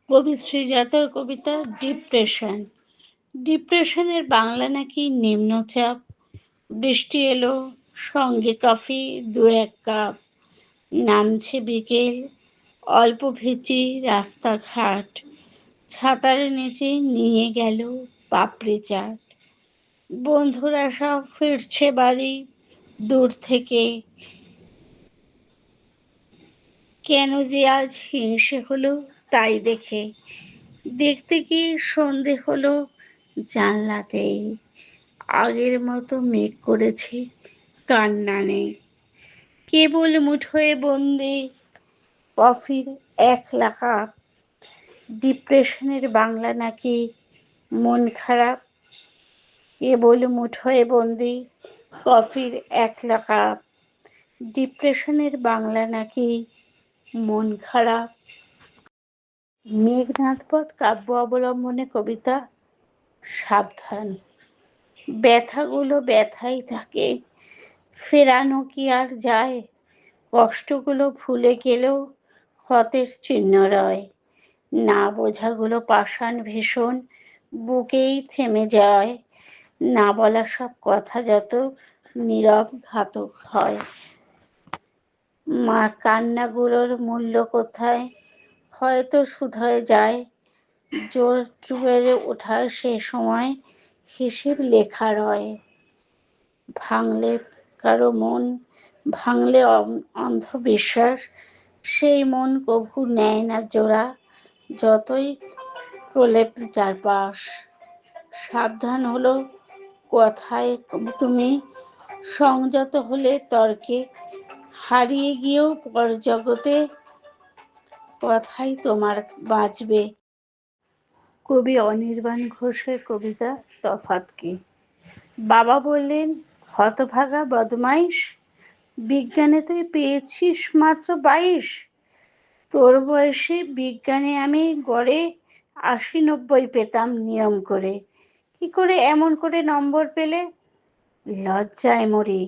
কবি শ্রীজাতর কবিতা ডিপ্রেশন। ডিপ্রেশনের বাংলা নাকি নিম্নচাপ। বৃষ্টি এলো, সঙ্গে কফি ২-১ কাপ। নামছে বিকেল, অল্প ভিজি রাস্তাঘাট। ছাতার নিচে নিয়ে গেল পাপড়ি চাট। বন্ধুরা সব ফিরছে বাড়ি দূর থেকে। কেন যে আজ হিংসে হলো তাই দেখে। দেখতে কি সন্ধে হলো জানলাতেই। আগের মতো মেঘ করেছে, কান্না নেই। কেবল মুঠোয় বন্দি কফির ১ কাপ। ডিপ্রেশনের বাংলা নাকি মন খারাপ। কেবল মুঠোয় বন্দি কফির ১ কাপ। ডিপ্রেশনের বাংলা নাকি মন খারাপ। মেঘনাদবধ কাব্য অবলম্বনে কবিতা সাবধান। ব্যথাগুলো ব্যথাই থাকে, ফেরানো কি আর যায়। কষ্টগুলো ভুলে গেলেও ক্ষতের চিহ্ন রয়। না বোঝাগুলো পাষাণ ভীষণ, বুকেই থেমে যায়। না বলা সব কথা যত নীরব ঘাতক হয়। মা কান্নাগুলোর মূল্য কোথায়, হয়তো শুধরে যায়। জোর বেড়ে ওঠার সে সময় হিসেব লেখা রয়। ভাঙলে কারো মন, ভাঙলে অন্ধবিশ্বাস, সেই মন কভু নেয় না জোড়া, যতই প্রলেপ চারপাশ। সাবধান হলো কথায় তুমি, সংযত হলে তর্কে, হারিয়ে গিয়েও পরজগতে কথাই তোমার বাঁচবে। কবি অনির্বাণ ঘোষের কবিতা তফাৎ কি। বাবা বললেন, হতভাগা বদমাইশ, বিজ্ঞানে তুই পেয়েছিস মাত্র ২২। তোর বয়সে বিজ্ঞানে আমি গড়ে ৮০-৯০ পেতাম নিয়ম করে। কি করে এমন করে নম্বর পেলে? লজ্জায় মরি,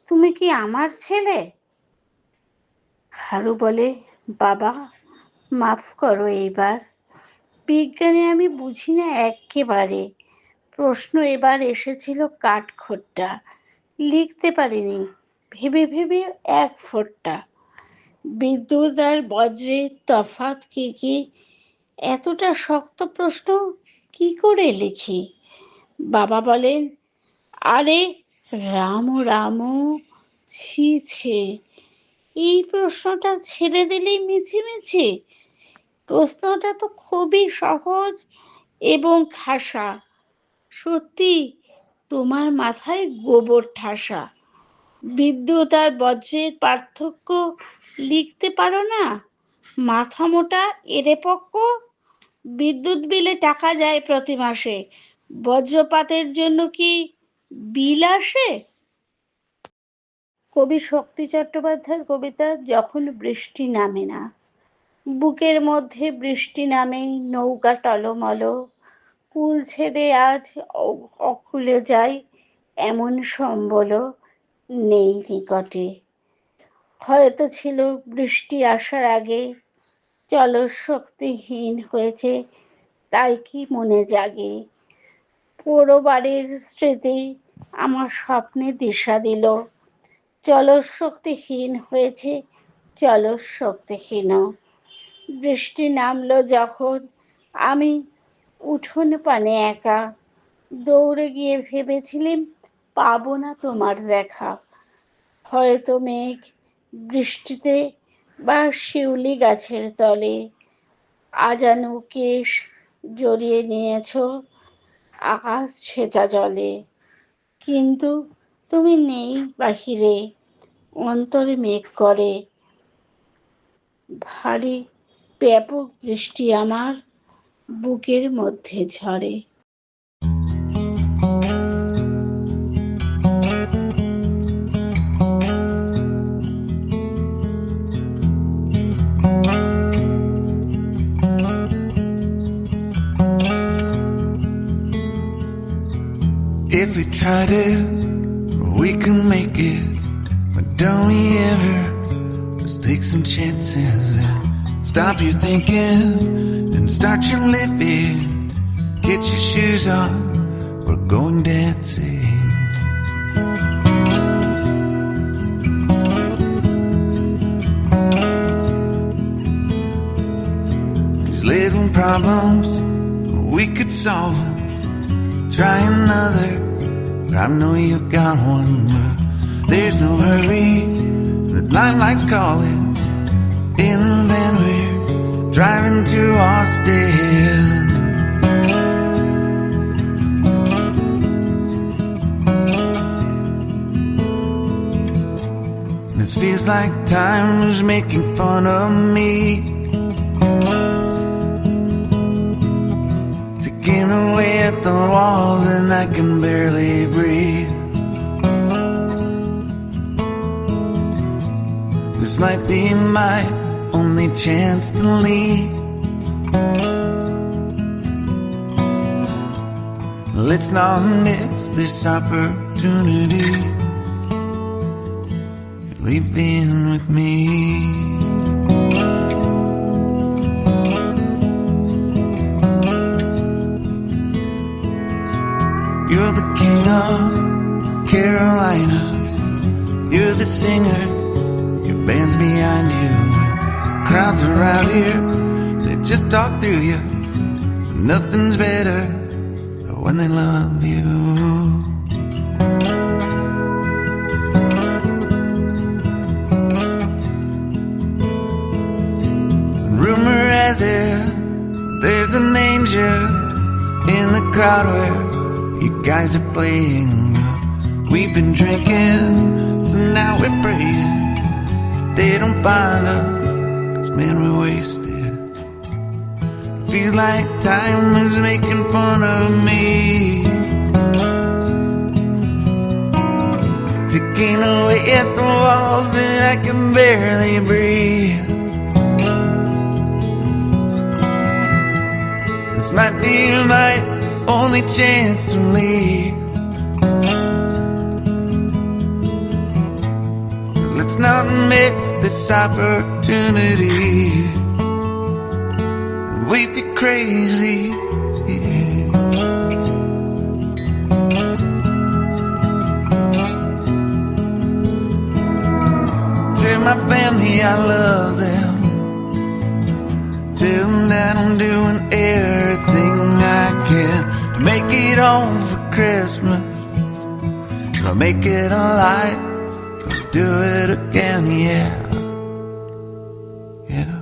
তুমি কি আমার ছেলে? হারু বলে, বাবা মাফ করো এইবার, বিজ্ঞানে আমি বুঝি না এক্কেবারে। প্রশ্ন এবার এসেছিল কাঠখোট্টা, লিখতে পারিনি, ভেবে ভেবে ১ ফোঁটা। বিদ্যুৎ আর বজ্রের তফাৎ কি কি, এতটা শক্ত প্রশ্ন কি করে লিখি? বাবা বলেন, আরে রামু রামু, ছি ছি, এই প্রশ্নটা ছেড়ে দিলেই মিছিমিছি। প্রশ্নটা তো খুবই সহজ এবং খাসা। সত্যি তোমার মাথায় গোবর ঠাসা। বিদ্যুৎ আর বজ্রের পার্থক্য লিখতে পারো না? মাথা মোটা এরেপক্ক। বিদ্যুৎ বিলে টাকা যায় প্রতি মাসে, বজ্রপাতের জন্য কি বিল আসে? কবি শক্তি চট্টোপাধ্যায়ের কবিতা যখন বৃষ্টি নামে না। বুকের মধ্যে বৃষ্টি নামেই নৌকা টলমল, কুল ছেড়ে আজ অকুলে যাই, এমন সম্বল নেই নিকটে। হয়তো ছিল বৃষ্টি আসার আগে, জলশক্তিহীন হয়েছে তাই কি মনে জাগে। পোড়ো বাড়ির স্মৃতি আমার স্বপ্নে দিশা দিল, জলশক্তিহীন হয়েছে জলশক্তিহীন। বৃষ্টি নামলো যখন আমি উঠোন পানে একা, দৌড়ে গিয়ে ভেবেছিলাম পাবো না তোমার দেখা। হয়তো মেঘ বৃষ্টিতে বা শিউলি গাছের তলে আজানু কেশ জড়িয়ে নিয়েছ আকাশ ছেঁচা জলে। কিন্তু তুমি নেই বাহিরে, অন্তরে মেঘ করে ভারী ব্যাপক দৃষ্টি আমার বুকের মধ্যে ঝরে। If we tried it, we can make it. But don't we ever just take some chances and stop your thinking and start your living. Get your shoes on, we're going dancing. 'Cause little problems, we could solve them. Try another, but I know you got one. But there's no hurry, the light's calling. In the van we're driving to Austin. This feels like time is making fun of me, ticking away at the walls and I can barely breathe. This might be my only chance to leave. Let's not miss this opportunity. Leaving with me. You're the king of Carolina. You're the singer, your band's behind you. Crowds around here, they just talk through you. Nothing's better when they love you. Rumor has it, there's an angel in the crowd where you guys are playing. We've been drinking, so now we're praying they don't find us, 'cause man, we're wasted. Feels like time is making fun of me, ticking away at the walls and I can barely breathe. This might be my only chance to leave. Let's not miss this opportunity. We feel crazy. Tell my family I love them. Tell them that I'm doing everything I can to make it home for Christmas. I'll make it alive, I'll do it again, yeah. Yeah.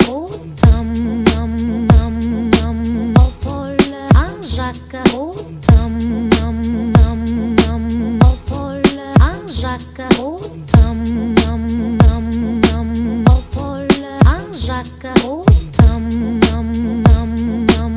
au tam, nam, nam, nam, au Paul, un Jacques, au tam, nam, nam, nam, au Paul, un Jacques, au tam, nam, nam, nam, au Paul, un Jacques, au tam, nam, nam, nam.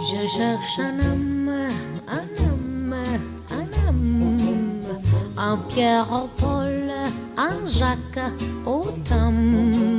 Je cherche un homme, un homme, un homme, un Pierre au Paul, un Jacques au Tam.